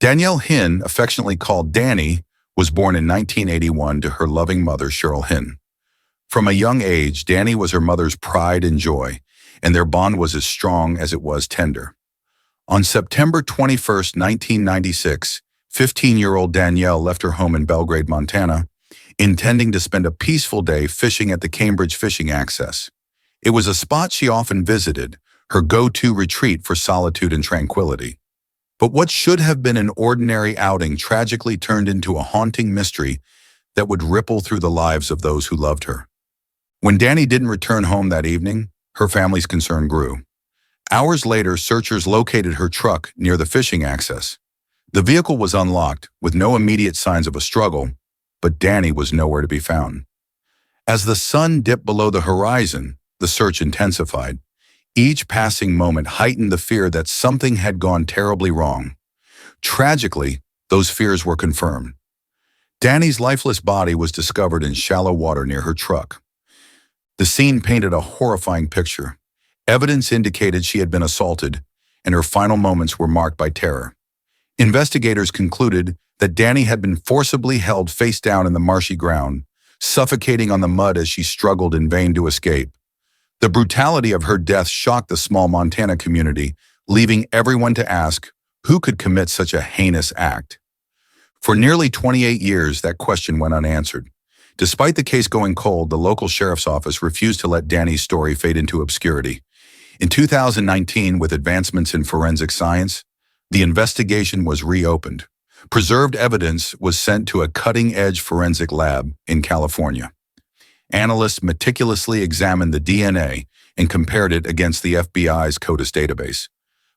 Danielle Hin, affectionately called Danny, was born in 1981 to her loving mother, Cheryl Hin. From a young age, Danny was her mother's pride and joy, and their bond was as strong as it was tender. On September 21, 1996, 15-year-old Danielle left her home in Belgrade, Montana, intending to spend a peaceful day fishing at the Cambridge Fishing Access. It was a spot she often visited, her go-to retreat for solitude and tranquility. But what should have been an ordinary outing tragically turned into a haunting mystery that would ripple through the lives of those who loved her. When Danny didn't return home that evening, her family's concern grew. Hours later, searchers located her truck near the fishing access. The vehicle was unlocked, with no immediate signs of a struggle, but Danny was nowhere to be found. As the sun dipped below the horizon, the search intensified. Each passing moment heightened the fear that something had gone terribly wrong. Tragically, those fears were confirmed. Danny's lifeless body was discovered in shallow water near her truck. The scene painted a horrifying picture. Evidence indicated she had been assaulted, and her final moments were marked by terror. Investigators concluded that Danny had been forcibly held face down in the marshy ground, suffocating on the mud as she struggled in vain to escape. The brutality of her death shocked the small Montana community, leaving everyone to ask, who could commit such a heinous act? For nearly 28 years, that question went unanswered. Despite the case going cold, the local sheriff's office refused to let Danny's story fade into obscurity. In 2019, with advancements in forensic science, the investigation was reopened. Preserved evidence was sent to a cutting-edge forensic lab in California. Analysts meticulously examined the DNA and compared it against the FBI's CODIS database.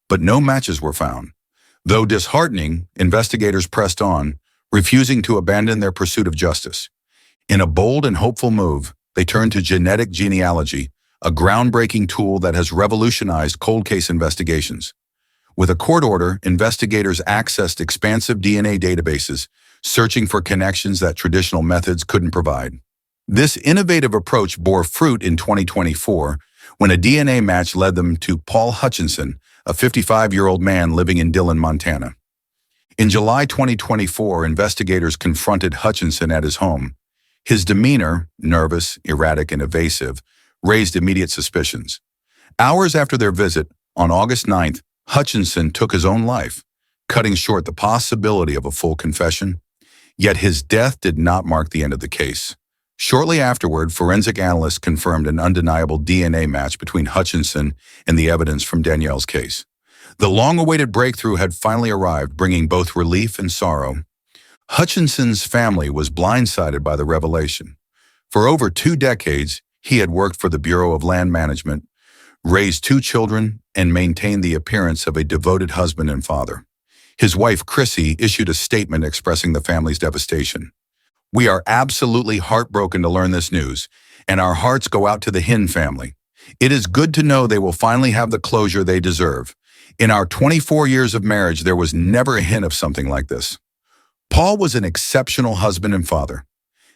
But no matches were found. Though disheartening, investigators pressed on, refusing to abandon their pursuit of justice. In a bold and hopeful move, they turned to genetic genealogy, a groundbreaking tool that has revolutionized cold case investigations. With a court order, investigators accessed expansive DNA databases, searching for connections that traditional methods couldn't provide. This innovative approach bore fruit in 2024 when a DNA match led them to Paul Hutchinson, a 55-year-old man living in Dillon, Montana. In July 2024, investigators confronted Hutchinson at his home. His demeanor, nervous, erratic, and evasive, raised immediate suspicions. Hours after their visit, on August 9th, Hutchinson took his own life, cutting short the possibility of a full confession. Yet his death did not mark the end of the case. Shortly afterward, forensic analysts confirmed an undeniable DNA match between Hutchinson and the evidence from Danielle's case. The long-awaited breakthrough had finally arrived, bringing both relief and sorrow. Hutchinson's family was blindsided by the revelation. For over 2 decades, he had worked for the Bureau of Land Management, raised 2 children, and maintained the appearance of a devoted husband and father. His wife, Chrissy, issued a statement expressing the family's devastation. "We are absolutely heartbroken to learn this news, and our hearts go out to the Hin family. It is good to know they will finally have the closure they deserve. In our 24 years of marriage, there was never a hint of something like this." Paul was an exceptional husband and father.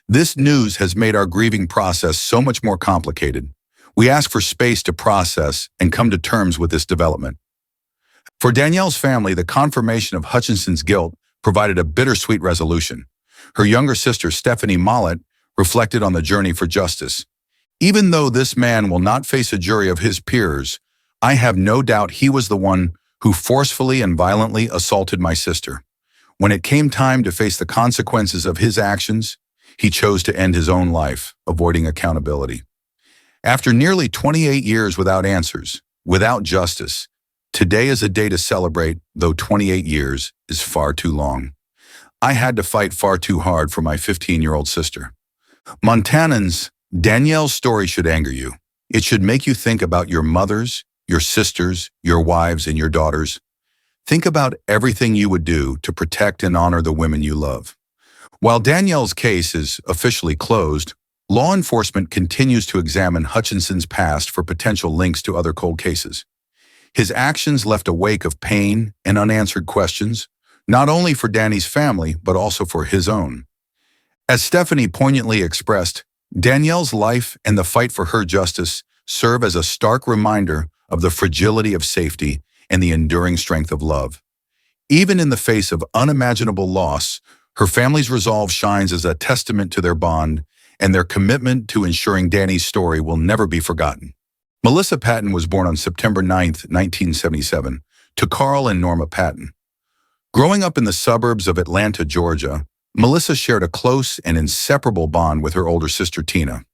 This news has made our grieving process so much more complicated. We ask for space to process and come to terms with this development. For Danielle's family, the confirmation of Hutchinson's guilt provided a bittersweet resolution. Her younger sister, Stephanie Mollett, reflected on the journey for justice. "Even though this man will not face a jury of his peers, I have no doubt he was the one who forcefully and violently assaulted my sister. When it came time to face the consequences of his actions, he chose to end his own life, avoiding accountability." After nearly 28 years without answers, without justice, today is a day to celebrate, though 28 years is far too long. I had to fight far too hard for my 15-year-old sister. Montanans, Danielle's story should anger you. It should make you think about your mothers, your sisters, your wives, and your daughters. Think about everything you would do to protect and honor the women you love. While Danielle's case is officially closed, law enforcement continues to examine Hutchinson's past for potential links to other cold cases. His actions left a wake of pain and unanswered questions, not only for Danny's family, but also for his own. As Stephanie poignantly expressed, Danielle's life and the fight for her justice serve as a stark reminder of the fragility of safety and the enduring strength of love. Even in the face of unimaginable loss, her family's resolve shines as a testament to their bond and their commitment to ensuring Danny's story will never be forgotten. Melissa Patton was born on September 9, 1977, to Carl and Norma Patton. Growing up in the suburbs of Atlanta, Georgia, Melissa shared a close and inseparable bond with her older sister Tina.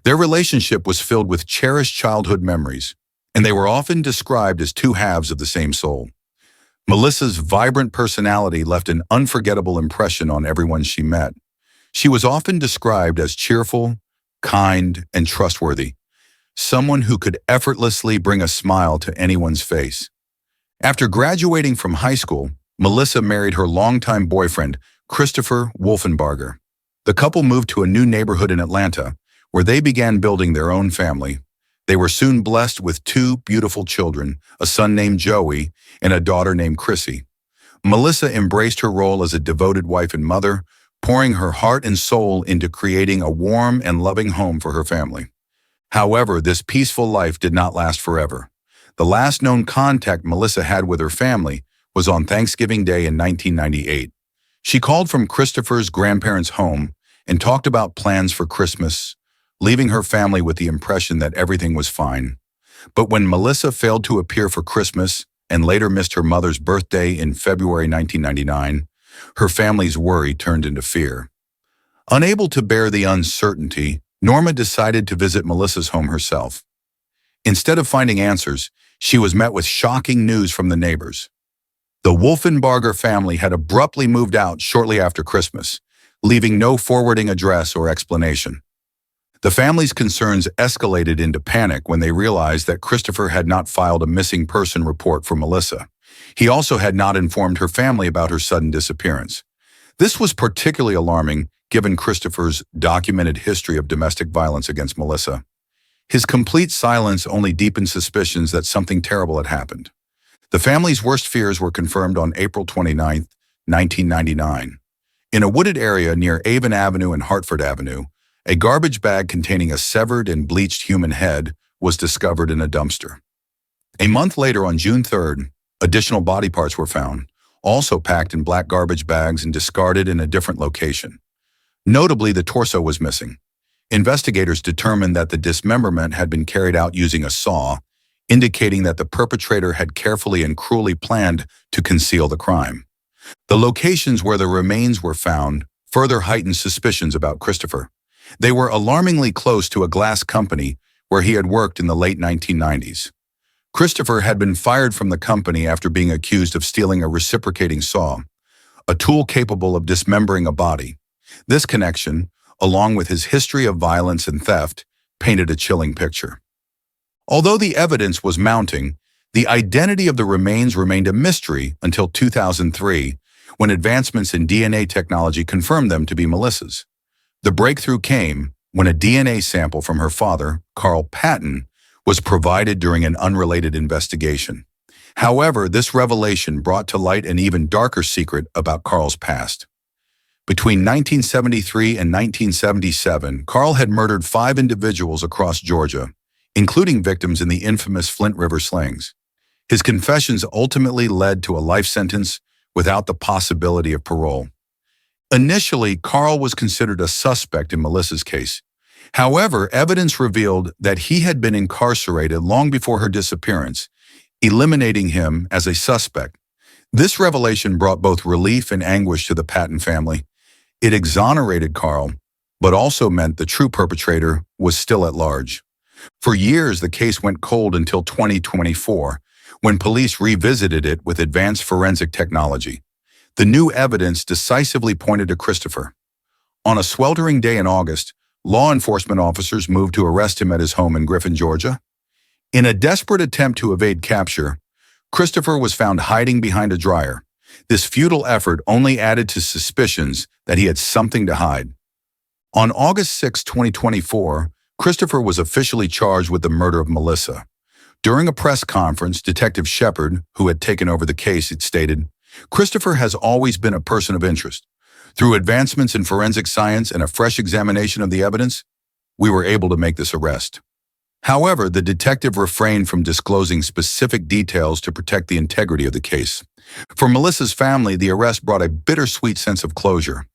Their relationship was filled with cherished childhood memories, and they were often described as two halves of the same soul. Melissa's vibrant personality left an unforgettable impression on everyone she met. She was often described as cheerful, kind, and trustworthy, someone who could effortlessly bring a smile to anyone's face. After graduating from high school, Melissa married her longtime boyfriend, Christopher Wolfenbarger. The couple moved to a new neighborhood in Atlanta, where they began building their own family. They were soon blessed with two beautiful children, a son named Joey and a daughter named Chrissy. Melissa embraced her role as a devoted wife and mother, pouring her heart and soul into creating a warm and loving home for her family. However, this peaceful life did not last forever. The last known contact Melissa had with her family was on Thanksgiving Day in 1998. She called from Christopher's grandparents' home and talked about plans for Christmas, leaving her family with the impression that everything was fine. But when Melissa failed to appear for Christmas and later missed her mother's birthday in February 1999, her family's worry turned into fear. Unable to bear the uncertainty, Norma decided to visit Melissa's home herself. Instead of finding answers, she was met with shocking news from the neighbors. The Wolfenbarger family had abruptly moved out shortly after Christmas, leaving no forwarding address or explanation. The family's concerns escalated into panic when they realized that Christopher had not filed a missing person report for Melissa. He also had not informed her family about her sudden disappearance. This was particularly alarming given Christopher's documented history of domestic violence against Melissa. His complete silence only deepened suspicions that something terrible had happened. The family's worst fears were confirmed on April 29, 1999. In a wooded area near Avon Avenue and Hartford Avenue, a garbage bag containing a severed and bleached human head was discovered in a dumpster. A month later, on June 3rd, additional body parts were found, also packed in black garbage bags and discarded in a different location. Notably, the torso was missing. Investigators determined that the dismemberment had been carried out using a saw, indicating that the perpetrator had carefully and cruelly planned to conceal the crime. The locations where the remains were found further heightened suspicions about Christopher. They were alarmingly close to a glass company where he had worked in the late 1990s. Christopher had been fired from the company after being accused of stealing a reciprocating saw, a tool capable of dismembering a body. This connection, along with his history of violence and theft, painted a chilling picture. Although the evidence was mounting, the identity of the remains remained a mystery until 2003, when advancements in DNA technology confirmed them to be Melissa's. The breakthrough came when a DNA sample from her father, Carl Patton, was provided during an unrelated investigation. However, this revelation brought to light an even darker secret about Carl's past. Between 1973 and 1977, Carl had murdered 5 individuals across Georgia, including victims in the infamous Flint River slings. His confessions ultimately led to a life sentence without the possibility of parole. Initially, Carl was considered a suspect in Melissa's case. However, evidence revealed that he had been incarcerated long before her disappearance, eliminating him as a suspect. This revelation brought both relief and anguish to the Patton family. It exonerated Carl, but also meant the true perpetrator was still at large. For years, the case went cold until 2024, when police revisited it with advanced forensic technology. The new evidence decisively pointed to Christopher. On a sweltering day in August, law enforcement officers moved to arrest him at his home in Griffin, Georgia. In a desperate attempt to evade capture, Christopher was found hiding behind a dryer. This futile effort only added to suspicions that he had something to hide. On August 6, 2024, Christopher was officially charged with the murder of Melissa. During a press conference, Detective Shepard, who had taken over the case, had stated, "Christopher has always been a person of interest. Through advancements in forensic science and a fresh examination of the evidence, we were able to make this arrest." However, the detective refrained from disclosing specific details to protect the integrity of the case. For Melissa's family, the arrest brought a bittersweet sense of closure.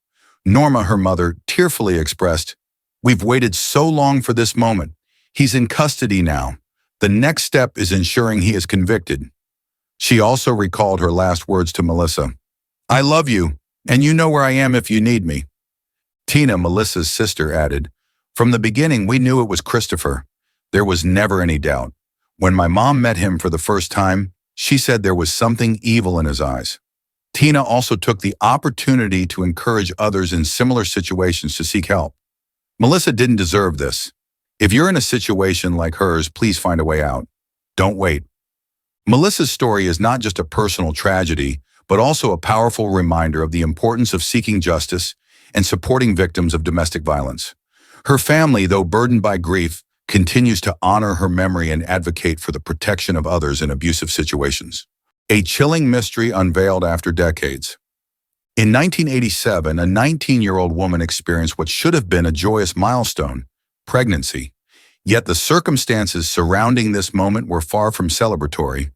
Norma, her mother, tearfully expressed, "We've waited so long for this moment. He's in custody now. The next step is ensuring he is convicted." She also recalled her last words to Melissa, "I love you, and you know where I am if you need me." Tina, Melissa's sister, added, "From the beginning, we knew it was Christopher. There was never any doubt. When my mom met him for the first time, she said there was something evil in his eyes." Tina also took the opportunity to encourage others in similar situations to seek help. Melissa didn't deserve this. If you're in a situation like hers, please find a way out. Don't wait. Melissa's story is not just a personal tragedy, but also a powerful reminder of the importance of seeking justice and supporting victims of domestic violence. Her family, though burdened by grief, continues to honor her memory and advocate for the protection of others in abusive situations. A chilling mystery unveiled after decades. In 1987, a 19-year-old woman experienced what should have been a joyous milestone, pregnancy. Yet the circumstances surrounding this moment were far from celebratory.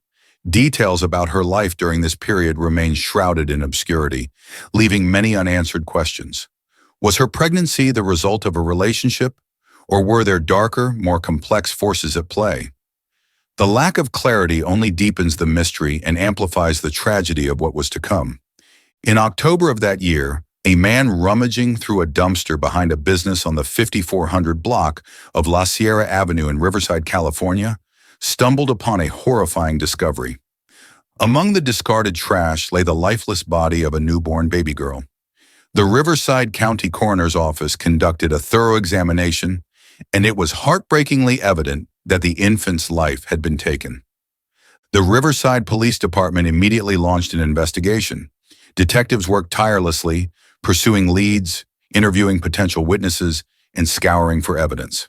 Details about her life during this period remain shrouded in obscurity, leaving many unanswered questions. Was her pregnancy the result of a relationship, or were there darker, more complex forces at play? The lack of clarity only deepens the mystery and amplifies the tragedy of what was to come. In October of that year, a man rummaging through a dumpster behind a business on the 5400 block of La Sierra Avenue in Riverside, California, stumbled upon a horrifying discovery. Among the discarded trash lay the lifeless body of a newborn baby girl. The Riverside County Coroner's Office conducted a thorough examination, and it was heartbreakingly evident that the infant's life had been taken. The Riverside Police Department immediately launched an investigation. Detectives worked tirelessly, pursuing leads, interviewing potential witnesses, and scouring for evidence.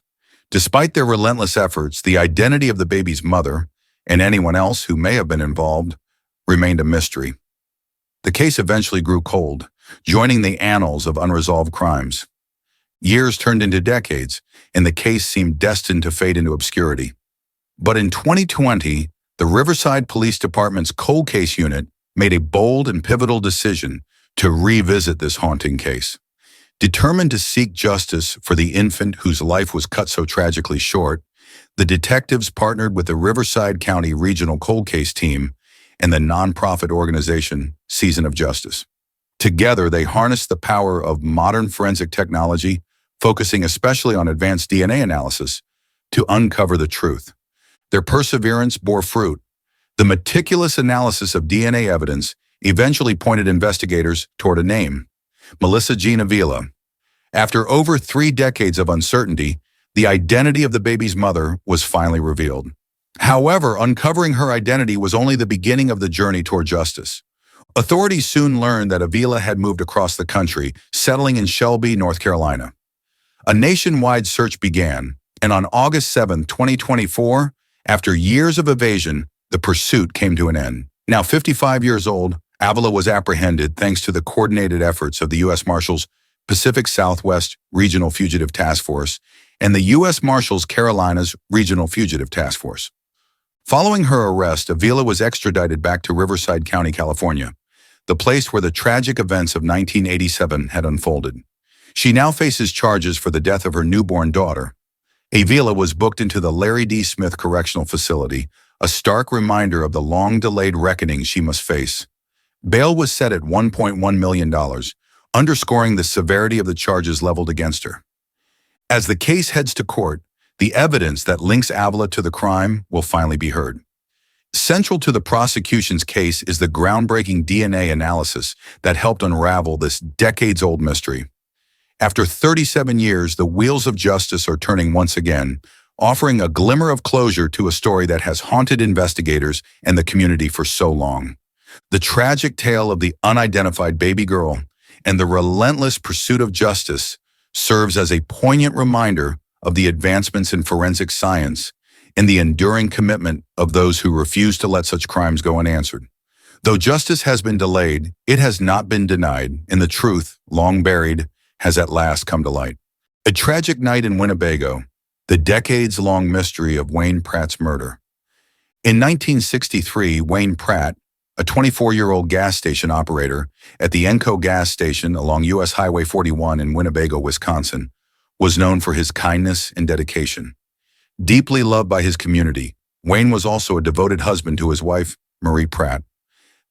Despite their relentless efforts, the identity of the baby's mother, and anyone else who may have been involved, remained a mystery. The case eventually grew cold, joining the annals of unresolved crimes. Years turned into decades, and the case seemed destined to fade into obscurity. But in 2020, the Riverside Police Department's cold case unit made a bold and pivotal decision to revisit this haunting case. Determined to seek justice for the infant whose life was cut so tragically short, the detectives partnered with the Riverside County Regional Cold Case Team and the nonprofit organization Season of Justice. Together, they harnessed the power of modern forensic technology, focusing especially on advanced DNA analysis, to uncover the truth. Their perseverance bore fruit. The meticulous analysis of DNA evidence eventually pointed investigators toward a name: Melissa Jean Aila. After over 3 decades of uncertainty, the identity of the baby's mother was finally revealed. However, uncovering her identity was only the beginning of the journey toward justice. Authorities soon learned that Aila had moved across the country, settling in Shelby, North Carolina. A nationwide search began, and on August 7, 2024, after years of evasion, the pursuit came to an end. Now 55 years old, Aila was apprehended thanks to the coordinated efforts of the U.S. Marshals Pacific Southwest Regional Fugitive Task Force and the U.S. Marshals Carolinas Regional Fugitive Task Force. Following her arrest, Aila was extradited back to Riverside County, California, the place where the tragic events of 1987 had unfolded. She now faces charges for the death of her newborn daughter. Aila was booked into the Larry D. Smith Correctional Facility, a stark reminder of the long-delayed reckoning she must face. Bail was set at $1.1 million, underscoring the severity of the charges leveled against her. As the case heads to court, the evidence that links Aila to the crime will finally be heard. Central to the prosecution's case is the groundbreaking DNA analysis that helped unravel this decades-old mystery. After 37 years, the wheels of justice are turning once again, offering a glimmer of closure to a story that has haunted investigators and the community for so long. The tragic tale of the unidentified baby girl and the relentless pursuit of justice serves as a poignant reminder of the advancements in forensic science and the enduring commitment of those who refuse to let such crimes go unanswered. Though justice has been delayed, it has not been denied, and the truth, long buried, has at last come to light. A tragic night in Winnebago. The decades-long mystery of Wayne Pratt's murder. In 1963, Wayne Pratt, a 24-year-old gas station operator at the Enco gas station along U.S. Highway 41 in Winnebago, Wisconsin, was known for his kindness and dedication. Deeply loved by his community, Wayne was also a devoted husband to his wife, Marie Pratt.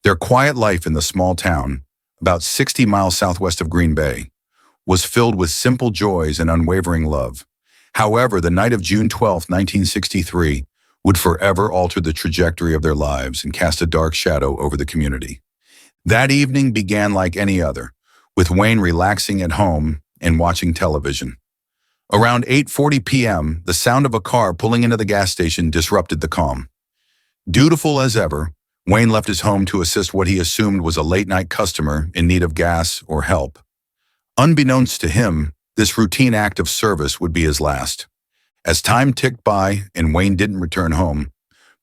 Their quiet life in the small town, about 60 miles southwest of Green Bay, was filled with simple joys and unwavering love. However, the night of June 12, 1963, would forever alter the trajectory of their lives and cast a dark shadow over the community. That evening began like any other, with Wayne relaxing at home and watching television. Around 8:40 p.m., the sound of a car pulling into the gas station disrupted the calm. Dutiful as ever, Wayne left his home to assist what he assumed was a late-night customer in need of gas or help. Unbeknownst to him, this routine act of service would be his last. As time ticked by and Wayne didn't return home,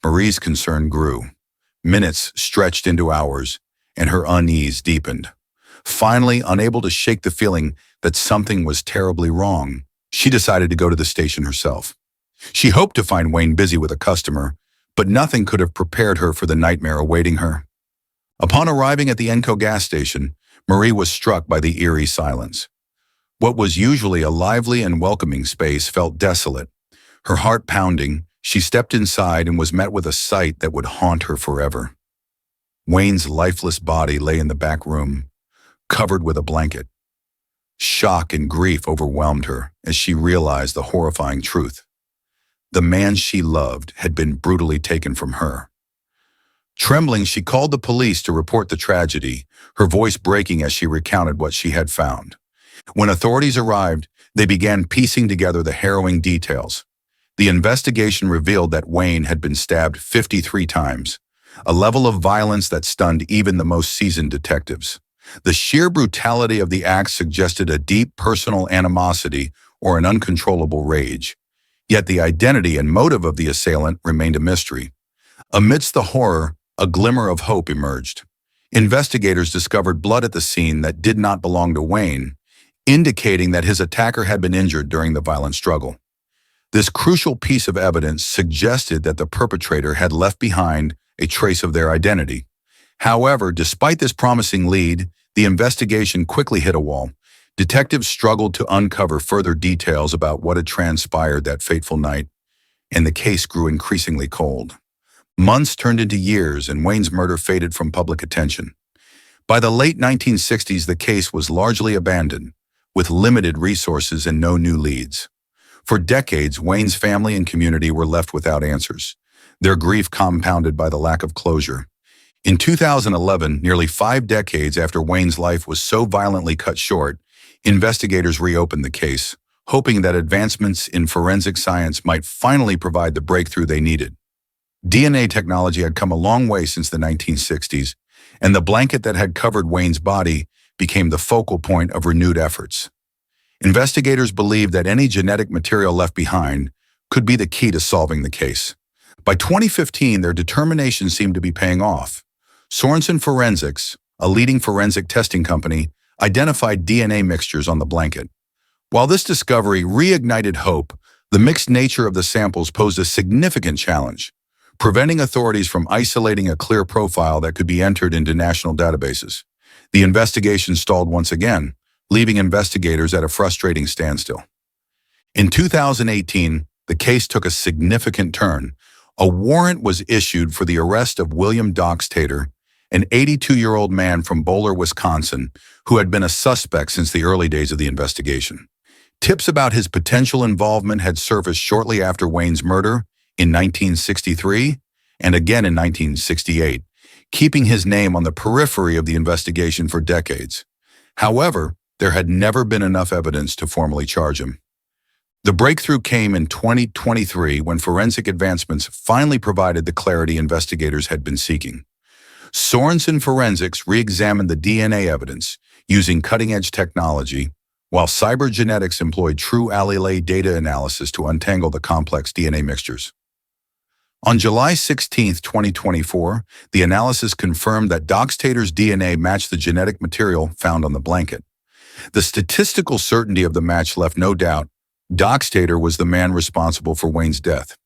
Marie's concern grew. Minutes stretched into hours, and her unease deepened. Finally, unable to shake the feeling that something was terribly wrong, she decided to go to the station herself. She hoped to find Wayne busy with a customer, but nothing could have prepared her for the nightmare awaiting her. Upon arriving at the Enco gas station, Marie was struck by the eerie silence. What was usually a lively and welcoming space felt desolate. Her heart pounding, she stepped inside and was met with a sight that would haunt her forever. Wayne's lifeless body lay in the back room, covered with a blanket. Shock and grief overwhelmed her as she realized the horrifying truth. The man she loved had been brutally taken from her. Trembling, she called the police to report the tragedy, her voice breaking as she recounted what she had found. When authorities arrived, they began piecing together the harrowing details. The investigation revealed that Wayne had been stabbed 53 times, a level of violence that stunned even the most seasoned detectives. The sheer brutality of the act suggested a deep personal animosity or an uncontrollable rage. Yet the identity and motive of the assailant remained a mystery. Amidst the horror, a glimmer of hope emerged. Investigators discovered blood at the scene that did not belong to Wayne, indicating that his attacker had been injured during the violent struggle. This crucial piece of evidence suggested that the perpetrator had left behind a trace of their identity. However, despite this promising lead, the investigation quickly hit a wall. Detectives struggled to uncover further details about what had transpired that fateful night, and the case grew increasingly cold. Months turned into years, and Wayne's murder faded from public attention. By the late 1960s, the case was largely abandoned, with limited resources and no new leads. For decades, Wayne's family and community were left without answers, their grief compounded by the lack of closure. In 2011, nearly 5 decades after Wayne's life was so violently cut short, investigators reopened the case, hoping that advancements in forensic science might finally provide the breakthrough they needed. DNA technology had come a long way since the 1960s, and the blanket that had covered Wayne's body became the focal point of renewed efforts. Investigators believed that any genetic material left behind could be the key to solving the case. By 2015, their determination seemed to be paying off. Sorensen Forensics, a leading forensic testing company, identified DNA mixtures on the blanket. While this discovery reignited hope, the mixed nature of the samples posed a significant challenge, preventing authorities from isolating a clear profile that could be entered into national databases. The investigation stalled once again, leaving investigators at a frustrating standstill. In 2018, the case took a significant turn. A warrant was issued for the arrest of William Doc Tater, an 82-year-old man from Bowler, Wisconsin, who had been a suspect since the early days of the investigation. Tips about his potential involvement had surfaced shortly after Wayne's murder in 1963 and again in 1968, keeping his name on the periphery of the investigation for decades. However, there had never been enough evidence to formally charge him. The breakthrough came in 2023 when forensic advancements finally provided the clarity investigators had been seeking. Sorensen Forensics re-examined the DNA evidence using cutting-edge technology, while cybergenetics employed true allele data analysis to untangle the complex DNA mixtures. On July 16, 2024, the analysis confirmed that Doc Tater's DNA matched the genetic material found on the blanket. The statistical certainty of the match left no doubt, Doc Tater was the man responsible for Wayne's death.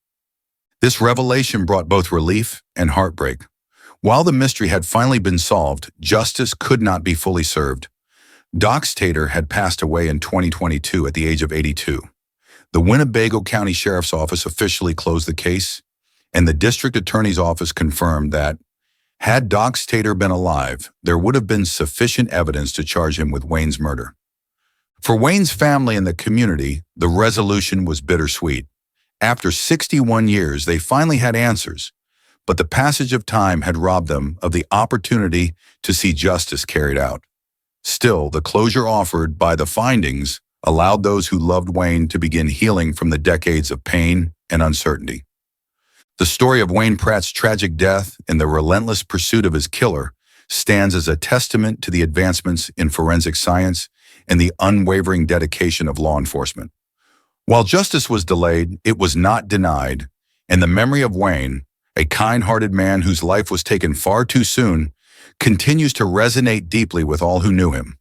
This revelation brought both relief and heartbreak. While the mystery had finally been solved, justice could not be fully served. Doc Tater had passed away in 2022 at the age of 82. The Winnebago County Sheriff's Office officially closed the case, and the District Attorney's Office confirmed that, had Doc Tater been alive, there would have been sufficient evidence to charge him with Wayne's murder. For Wayne's family and the community, the resolution was bittersweet. After 61 years, they finally had answers, but the passage of time had robbed them of the opportunity to see justice carried out. Still, the closure offered by the findings allowed those who loved Wayne to begin healing from the decades of pain and uncertainty. The story of Wayne Pratt's tragic death and the relentless pursuit of his killer stands as a testament to the advancements in forensic science and the unwavering dedication of law enforcement. While justice was delayed, it was not denied, and the memory of Wayne, a kind-hearted man whose life was taken far too soon, continues to resonate deeply with all who knew him.